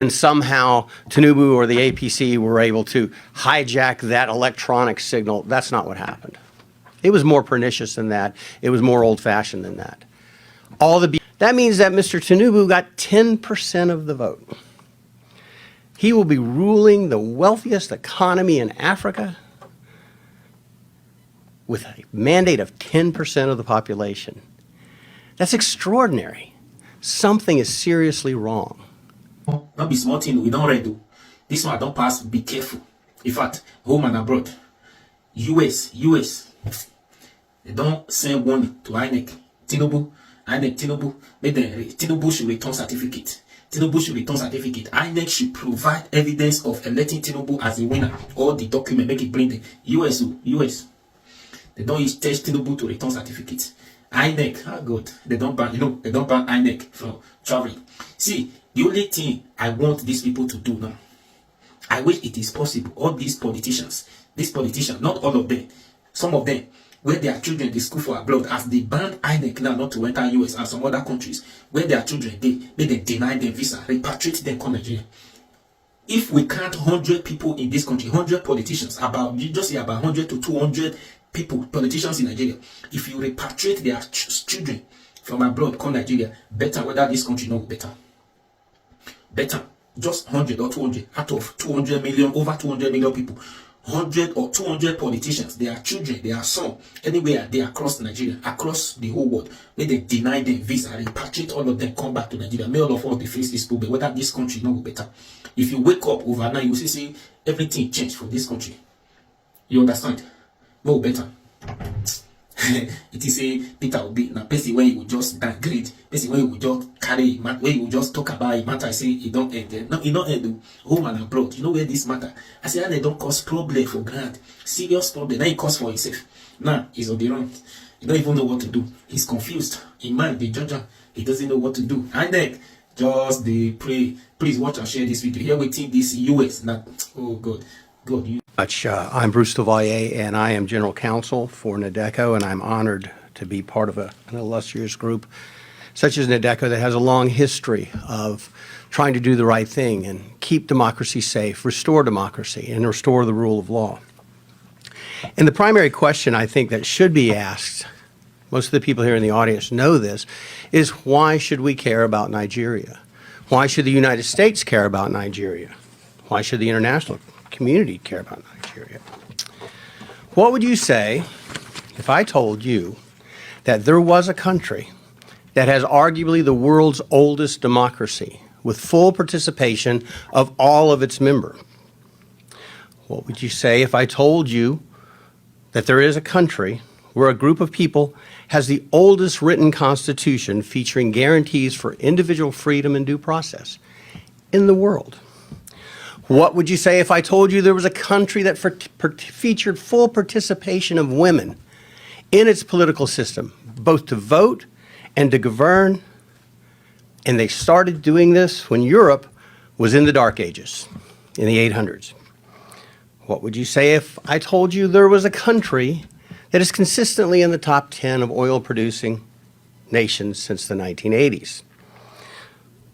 and somehow Tinubu or the APC were able to hijack that electronic signal. That's not what happened. It was more pernicious than that. It was more old-fashioned than that. That means that Mr. Tinubu got 10% of the vote. He will be ruling the wealthiest economy in Africa with a mandate of 10% of the population. That's extraordinary. Something is seriously wrong. Not be small thing, we don't read do. This one don't pass, be careful. In fact, home and abroad. US, they don't send one to INEC. Tinubu, Tinubu should return certificate. Tinubu should return certificate. INEC should provide evidence of electing Tinubu as a winner. All the document, make it bring the US. They don't use test Tinubu to return certificate. INEC, good. They don't ban, they don't ban INEC from traveling. See, the only thing I want these people to do now, I wish it is possible, all these politicians, not all of them, some of them, where their children they school for abroad, as they ban INEC now not to enter US and some other countries, where their children they deny them visa, repatriate them to Nigeria. If we count 100 people in this country, 100 politicians, you just say about 100 to 200 people, politicians in Nigeria, if you repatriate their children from abroad, come Nigeria, better whether this country no better. Better, just 100 or 200 out of 200 million, over 200 million people, 100 or 200 politicians, their children, their son, anywhere they across Nigeria, across the whole world, where they deny them visa, repatriate all of them, come back to Nigeria. May all of us they face this problem, whether this country no better. If you wake up overnight, you see everything changed for this country. You understand? No better. It is a Peter Obi now person where you will just downgrade, person where you will just carry, where you will just talk about a matter. I say it don't end. No, it don't end. Home and abroad. You know where this matter? I say they don't cause problem for grant, serious problem. Now he cause for himself. Now he's on the run. He don't even know what to do. He's confused. In mind, the judge, he doesn't know what to do. And then just the pray. Please watch and share this video. Here we think this US. Not oh God, you. I'm Bruce Duvalier, and I am General Counsel for NADECO, and I'm honored to be part of an illustrious group such as NADECO that has a long history of trying to do the right thing and keep democracy safe, restore democracy, and restore the rule of law. And the primary question I think that should be asked, most of the people here in the audience know this, is why should we care about Nigeria? Why should the United States care about Nigeria? Why should the international community care about Nigeria? What would you say if I told you that there was a country that has arguably the world's oldest democracy with full participation of all of its members? What would you say if I told you that there is a country where a group of people has the oldest written constitution featuring guarantees for individual freedom and due process in the world? What would you say if I told you there was a country that featured full participation of women in its political system, both to vote and to govern, and they started doing this when Europe was in the Dark Ages, in the 800s? What would you say if I told you there was a country that is consistently in the top 10 of oil-producing nations since the 1980s?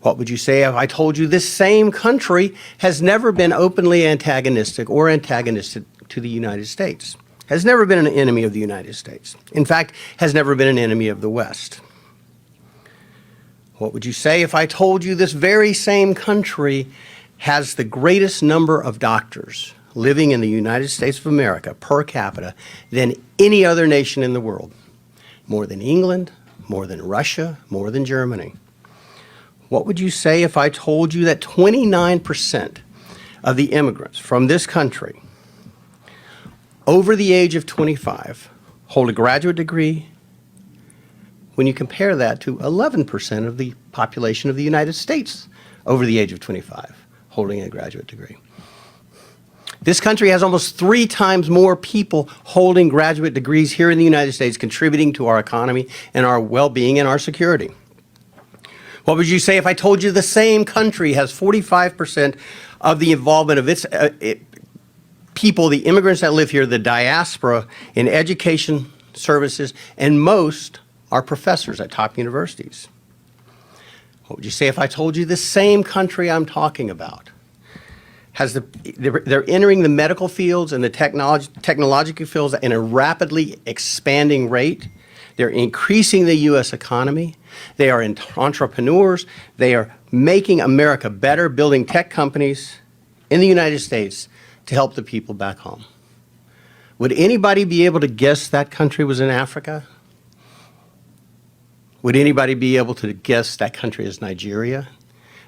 What would you say if I told you this same country has never been openly antagonistic or antagonistic to the United States, has never been an enemy of the United States, in fact, has never been an enemy of the West? What would you say if I told you this very same country has the greatest number of doctors living in the United States of America per capita than any other nation in the world? More than England, more than Russia, more than Germany. What would you say if I told you that 29% of the immigrants from this country over the age of 25 hold a graduate degree, when you compare that to 11% of the population of the United States over the age of 25 holding a graduate degree? This country has almost 3 times more people holding graduate degrees here in the United States, contributing to our economy and our well-being and our security. What would you say if I told you the same country has 45% of the involvement of its people, the immigrants that live here, the diaspora, in education services, and most are professors at top universities? What would you say if I told you the same country I'm talking about they're entering the medical fields and the technological fields in a rapidly expanding rate. They're increasing the U.S. economy. They are entrepreneurs. They are making America better, building tech companies in the United States to help the people back home. Would anybody be able to guess that country was in Africa? Would anybody be able to guess that country is Nigeria?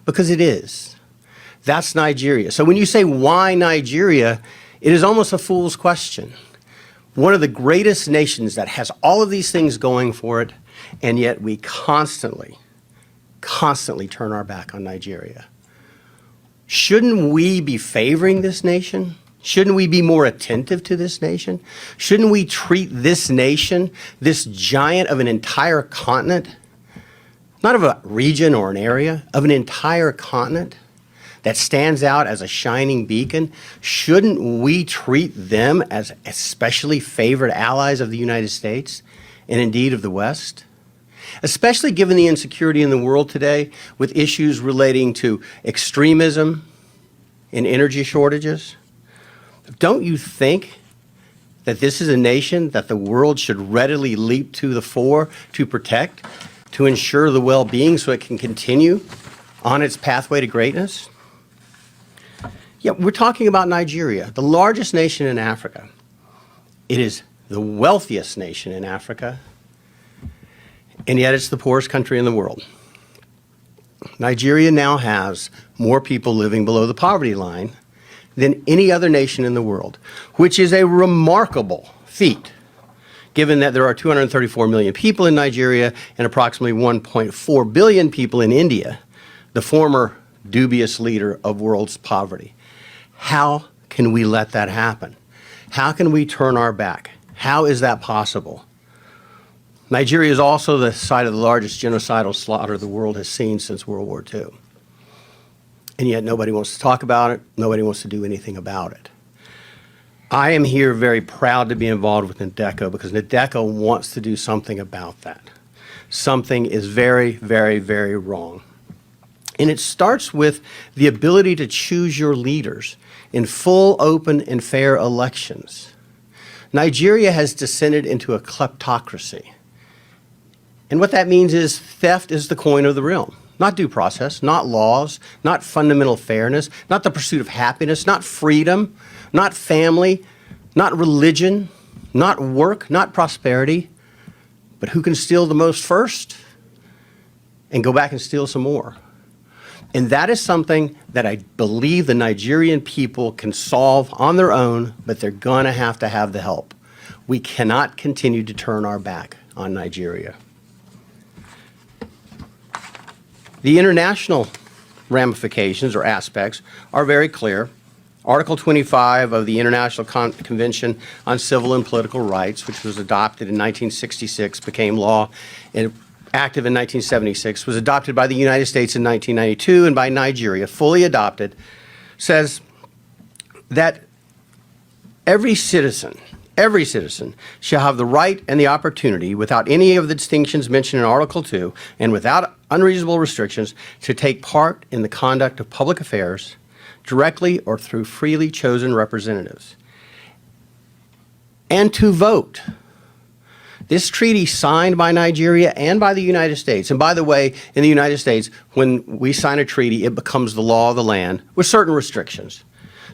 Because it is. That's Nigeria. So when you say, why Nigeria, it is almost a fool's question. One of the greatest nations that has all of these things going for it, and yet we constantly turn our back on Nigeria. Shouldn't we be favoring this nation? Shouldn't we be more attentive to this nation? Shouldn't we treat this nation, this giant of an entire continent, not of a region or an area, of an entire continent that stands out as a shining beacon, shouldn't we treat them as especially favored allies of the United States and indeed of the West? Especially given the insecurity in the world today with issues relating to extremism and energy shortages. Don't you think that this is a nation that the world should readily leap to the fore to protect, to ensure the well-being so it can continue on its pathway to greatness? Yeah, we're talking about Nigeria, the largest nation in Africa. It is the wealthiest nation in Africa, and yet it's the poorest country in the world. Nigeria now has more people living below the poverty line than any other nation in the world, which is a remarkable feat, given that there are 234 million people in Nigeria and approximately 1.4 billion people in India, the former dubious leader of world's poverty. How can we let that happen? How can we turn our back? How is that possible? Nigeria is also the site of the largest genocidal slaughter the world has seen since World War II. And yet nobody wants to talk about it. Nobody wants to do anything about it. I am here very proud to be involved with NADECO because NADECO wants to do something about that. Something is very, very, very wrong. And it starts with the ability to choose your leaders in full, open, and fair elections. Nigeria has descended into a kleptocracy. And what that means is theft is the coin of the realm. Not due process, not laws, not fundamental fairness, not the pursuit of happiness, not freedom, not family, not religion, not work, not prosperity, but who can steal the most first and go back and steal some more. And that is something that I believe the Nigerian people can solve on their own, but they're going to have the help. We cannot continue to turn our back on Nigeria. The international ramifications or aspects are very clear. Article 25 of the International Convention on Civil and Political Rights, which was adopted in 1966, became law and active in 1976, was adopted by the United States in 1992 and by Nigeria, fully adopted, says that every citizen shall have the right and the opportunity, without any of the distinctions mentioned in Article 2 and without unreasonable restrictions, to take part in the conduct of public affairs directly or through freely chosen representatives, and to vote. This treaty signed by Nigeria and by the United States, and by the way, in the United States, when we sign a treaty, it becomes the law of the land with certain restrictions.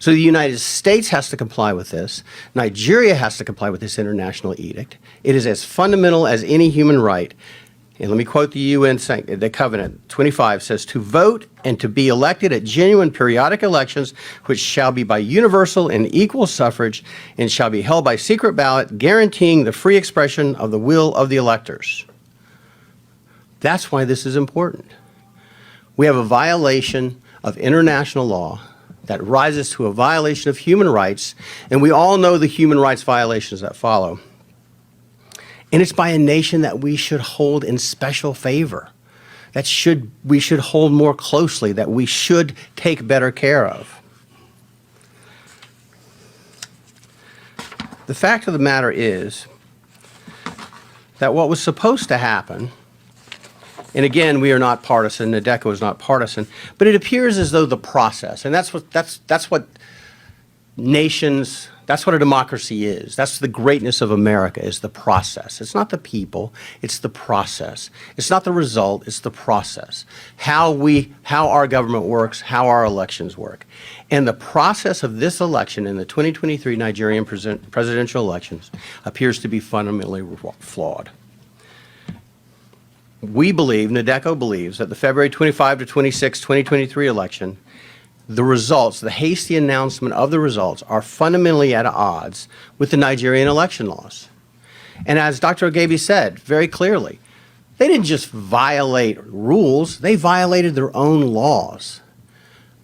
So the United States has to comply with this. Nigeria has to comply with this international edict. It is as fundamental as any human right. And let me quote the UN, the Covenant 25 says, to vote and to be elected at genuine periodic elections, which shall be by universal and equal suffrage and shall be held by secret ballot, guaranteeing the free expression of the will of the electors. That's why this is important. We have a violation of international law that rises to a violation of human rights, and we all know the human rights violations that follow. And it's by a nation that we should hold in special favor, we should hold more closely, that we should take better care of. The fact of the matter is that what was supposed to happen And again, we are not partisan. NADECO is not partisan. But it appears as though the process, and that's what nations, that's what a democracy is. That's the greatness of America, is the process. It's not the people, it's the process. It's not the result, it's the process. How our government works, how our elections work. And the process of this election in the 2023 Nigerian presidential elections appears to be fundamentally flawed. We believe, NADECO believes, that the February 25 to 26, 2023 election, the results, the hasty announcement of the results, are fundamentally at odds with the Nigerian election laws. And as Dr. Ogebi said very clearly, they didn't just violate rules, they violated their own laws.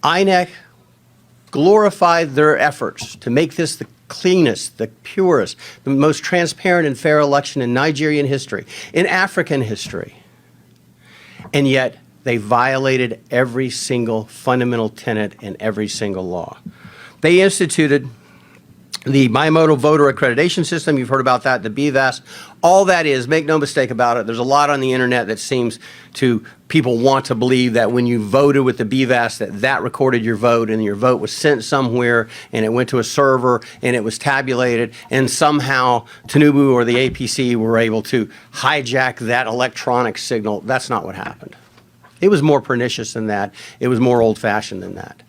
INEC glorified their efforts to make this the cleanest, the purest, the most transparent and fair election in Nigerian history, in African history. And yet, they violated every single fundamental tenet in every single law. They instituted the bimodal voter accreditation system. You've heard about that, the BVAS. All that is, make no mistake about it, there's a lot on the internet that seems to, people want to believe that when you voted with the BVAS, that recorded your vote, and your vote was sent somewhere, and it went to a server, and it was tabulated, and somehow Tinubu or the APC were able to hijack that electronic signal. That's not what happened. It was more pernicious than that. It was more old-fashioned than that.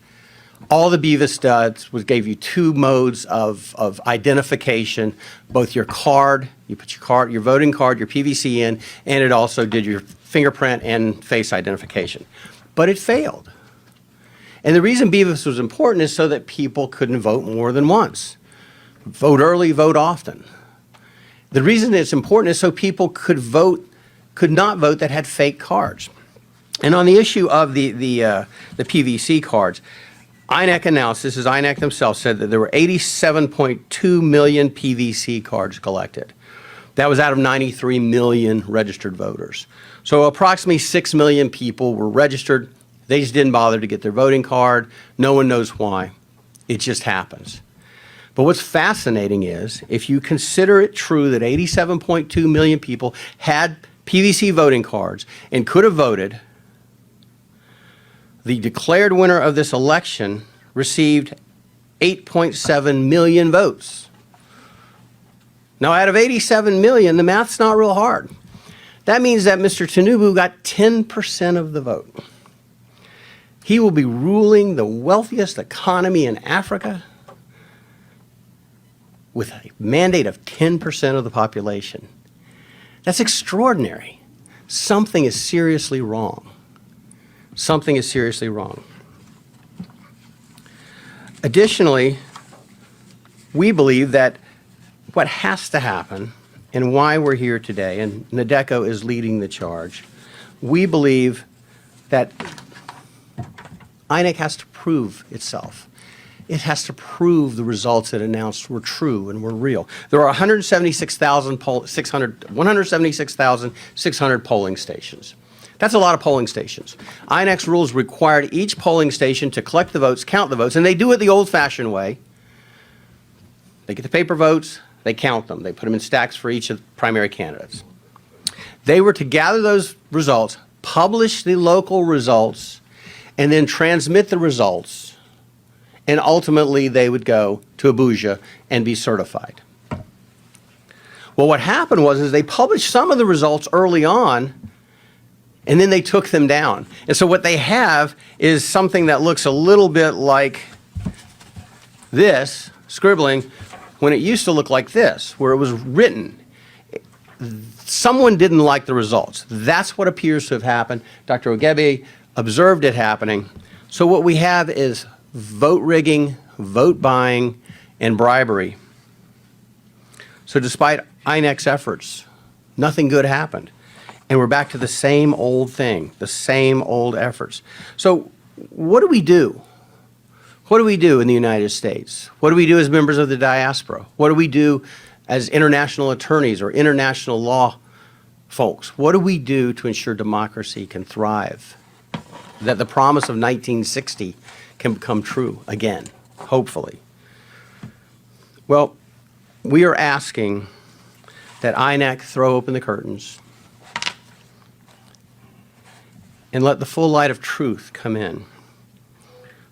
All the BVAS does was gave you two modes of identification, both your card, you put your voting card, your PVC in, and it also did your fingerprint and face identification. But it failed. And the reason BVAS was important is so that people couldn't vote more than once. Vote early, vote often. The reason it's important is so people could not vote that had fake cards. And on the issue of the PVC cards, INEC announced, this is INEC themselves, said that there were 87.2 million PVC cards collected. That was out of 93 million registered voters. So approximately 6 million people were registered. They just didn't bother to get their voting card. No one knows why. It just happens. But what's fascinating is, if you consider it true that 87.2 million people had PVC voting cards and could have voted, the declared winner of this election received 8.7 million votes. Now, out of 87 million, the math's not real hard. That means that Mr. Tinubu got 10% of the vote. He will be ruling the wealthiest economy in Africa with a mandate of 10% of the population. That's extraordinary. Something is seriously wrong. Something is seriously wrong. Additionally, we believe that what has to happen, and why we're here today, and NADECO is leading the charge, we believe that INEC has to prove itself. It has to prove the results it announced were true and were real. There are 176,600 polling stations. That's a lot of polling stations. INEC's rules required each polling station to collect the votes, count the votes, and they do it the old-fashioned way. They get the paper votes, they count them. They put them in stacks for each of the primary candidates. They were to gather those results, publish the local results, and then transmit the results, and ultimately they would go to Abuja and be certified. Well, what happened was they published some of the results early on, and then they took them down. And so what they have is something that looks a little bit like this, scribbling, when it used to look like this, where it was written. Someone didn't like the results. That's what appears to have happened. Dr. Ogebi observed it happening. So what we have is vote rigging, vote buying, and bribery. So despite INEC's efforts, nothing good happened. And we're back to the same old thing, the same old efforts. So what do we do? What do we do in the United States? What do we do as members of the diaspora? What do we do as international attorneys or international law folks? What do we do to ensure democracy can thrive? That the promise of 1960 can become true again, hopefully. Well, we are asking that INEC throw open the curtains and let the full light of truth come in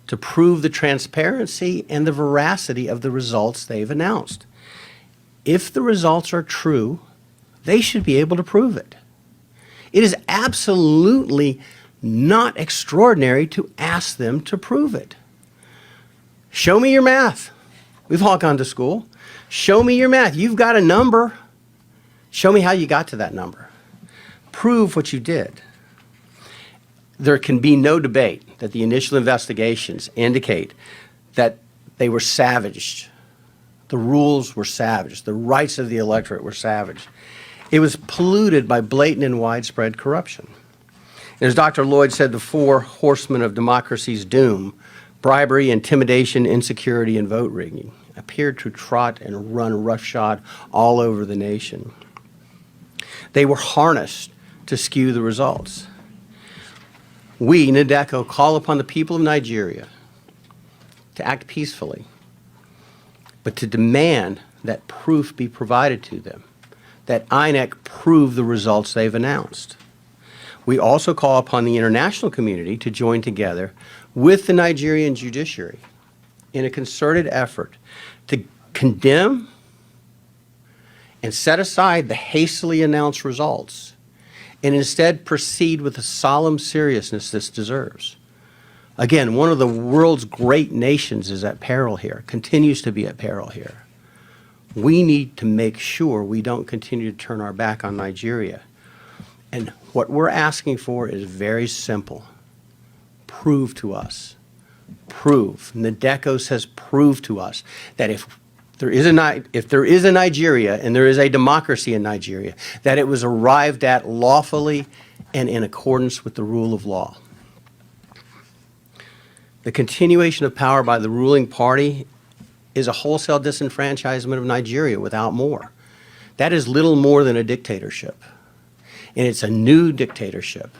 to prove the transparency and the veracity of the results they've announced. If the results are true, they should be able to prove it. It is absolutely not extraordinary to ask them to prove it. Show me your math. We've all gone to school. Show me your math. You've got a number. Show me how you got to that number. Prove what you did. There can be no debate that the initial investigations indicate that they were savaged. The rules were savaged. The rights of the electorate were savaged. It was polluted by blatant and widespread corruption. And as Dr. Lloyd said, the four horsemen of democracy's doom, bribery, intimidation, insecurity, and vote rigging, appeared to trot and run roughshod all over the nation. They were harnessed to skew the results. We, NADECO, call upon the people of Nigeria to act peacefully, but to demand that proof be provided to them, that INEC prove the results they've announced. We also call upon the international community to join together with the Nigerian judiciary in a concerted effort to condemn and set aside the hastily announced results and instead proceed with the solemn seriousness this deserves. Again, one of the world's great nations is at peril here, continues to be at peril here. We need to make sure we don't continue to turn our back on Nigeria. And what we're asking for is very simple. Prove to us. Prove. NADECO says prove to us that if there is a Nigeria and there is a democracy in Nigeria, that it was arrived at lawfully and in accordance with the rule of law. The continuation of power by the ruling party is a wholesale disenfranchisement of Nigeria without more. That is little more than a dictatorship. And it's a new dictatorship.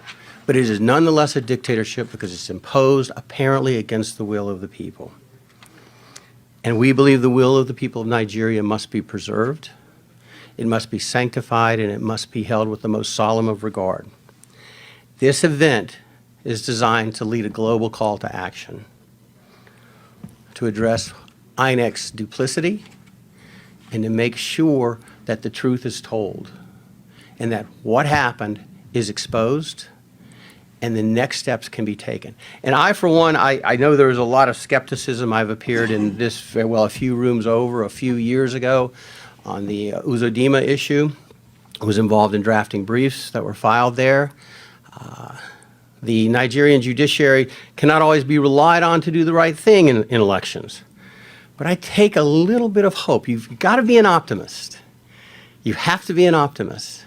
But it is nonetheless a dictatorship because it's imposed apparently against the will of the people. And we believe the will of the people of Nigeria must be preserved, it must be sanctified, and it must be held with the most solemn of regard. This event is designed to lead a global call to action, to address INEC's duplicity, and to make sure that the truth is told, and that what happened is exposed, and the next steps can be taken. And I, for one, I know there was a lot of skepticism. I've appeared in this, well, a few rooms over a few years ago on the Uzodimma issue. I was involved in drafting briefs that were filed there. The Nigerian judiciary cannot always be relied on to do the right thing in elections. But I take a little bit of hope. You've got to be an optimist. You have to be an optimist.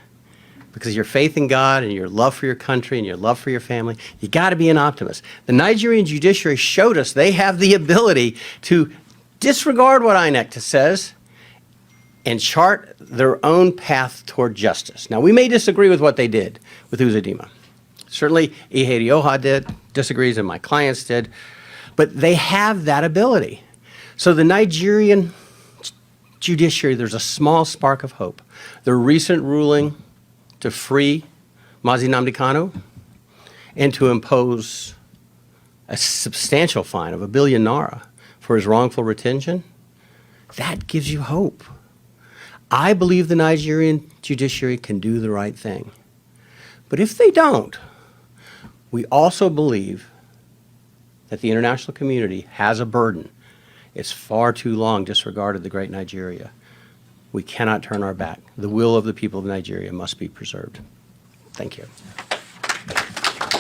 Because your faith in God and your love for your country and your love for your family, you got to be an optimist. The Nigerian judiciary showed us they have the ability to disregard what INEC says and chart their own path toward justice. Now, we may disagree with what they did with Uzodimma. Certainly, Ihedioha disagrees, and my clients did, but they have that ability. So the Nigerian judiciary, there's a small spark of hope. Their recent ruling to free Mazi Nnamdi Kanu and to impose a substantial fine of ₦1 billion for his wrongful retention, that gives you hope. I believe the Nigerian judiciary can do the right thing. But if they don't, we also believe that the international community has a burden. It's far too long disregarded the great Nigeria. We cannot turn our back. The will of the people of Nigeria must be preserved. Thank you.